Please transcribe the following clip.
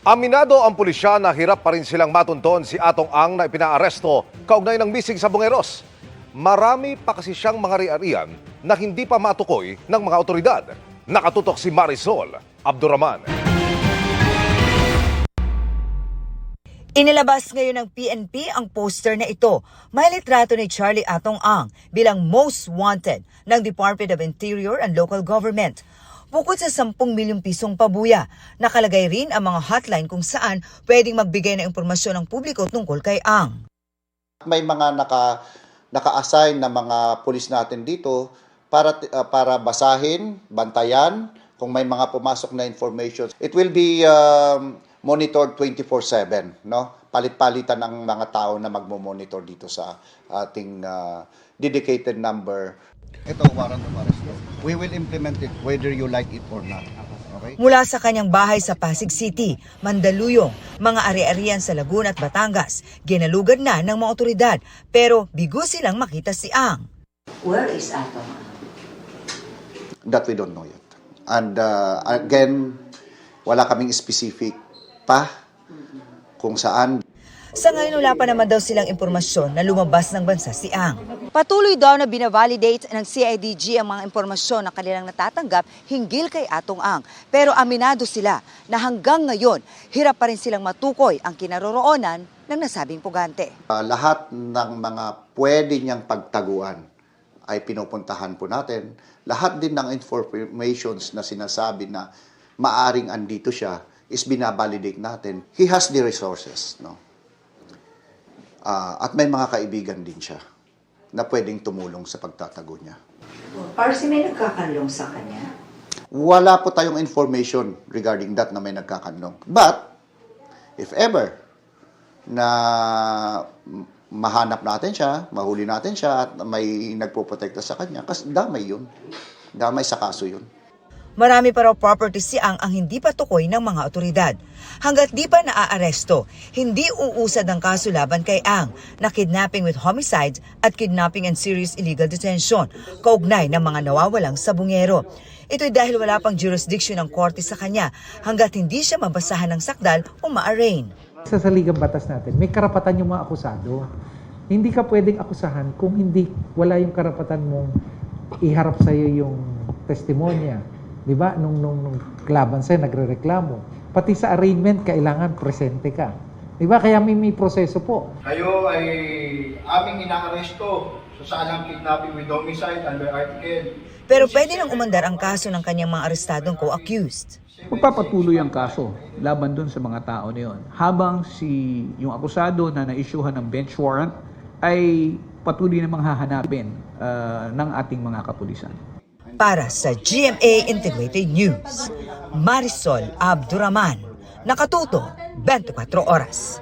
Aminado ang pulisya na hirap pa rin silang matunton si Atong Ang na ipinaaresto kaugnay ng missing sa Bungeros. Marami pa kasi siyang mga ari-arian na hindi pa matukoy ng mga otoridad. Nakatutok si Marisol Abduraman. Inilabas ngayon ng PNP ang poster na ito. May litrato ni Charlie Atong Ang bilang most wanted ng Department of Interior and Local Government. Bukod sa 10 milyong pisong pabuya, nakalagay rin ang mga hotline kung saan pwedeng magbigay ng impormasyon ng publiko tungkol kay Ang. May mga naka-assign na mga pulis natin dito para basahin, bantayan kung may mga pumasok na information. It will be monitored 24/7, no? Palit-palitan ng mga tao na magmo-monitor dito sa ating dedicated number. Ito, warrant of arrest. We will implement it whether you like it or not. Okay? Mula sa kanyang bahay sa Pasig City, Mandaluyong, mga ari-arian sa Laguna at Batangas, ginalugad na ng mga otoridad pero bigo silang makita si Ang. Where is Atong? That we don't know yet. And again, wala kaming specific pa kung saan. Sa ngayon, wala pa naman daw silang impormasyon na lumabas ng bansa si Ang. Patuloy daw na binavalidate ng CIDG ang mga impormasyon na kanilang natatanggap hinggil kay Atong Ang. Pero aminado sila na hanggang ngayon, hirap pa rin silang matukoy ang kinaroroonan ng nasabing pugante. Lahat ng mga pwede niyang pagtaguan ay pinupuntahan po natin. Lahat din ng informations na sinasabi na maaring andito siya is binabalidate natin. He has the resources, no? At may mga kaibigan din siya na pwedeng tumulong sa pagtatago niya. Parsi may nagkakanlong sa kanya? Wala po tayong information regarding that na may nagkakanlong. But, if ever na mahanap natin siya, mahuli natin siya, at may nagpoprotekta sa kanya, kasi damay yun. Damay sa kaso yun. Marami pa raw property si Ang hindi pa tukoy ng mga otoridad. Hanggat di pa naaaresto, hindi uusad ang kaso laban kay Ang na kidnapping with homicide at kidnapping and serious illegal detention, kaugnay ng mga nawawalang sabungero. Ito'y dahil wala pang jurisdiction ng korte sa kanya hanggat hindi siya mabasahan ng sakdal o ma-arraign. Sa saligang batas natin, may karapatan yung mga akusado. Hindi ka pwedeng akusahan kung wala yung karapatan mong iharap sa'yo yung testimonya. Di ba? Nung laban sa'yo, nagre-reklamo. Pati sa arraignment, kailangan presente ka. Di ba? Kaya may proseso po. Kayo ay aming inaaresto sa salang kidnapping with homicide under Article. Pero pwede nang umandar ang kaso ng kanyang mga arestadong co-accused. Magpapatuloy ang kaso laban dun sa mga tao na yun. Habang yung akusado na na-issuehan ng bench warrant ay patuloy namang hahanapin ng ating mga kapulisan. Para sa GMA Integrated News, Marisol Abduraman, nakatuto 24 oras.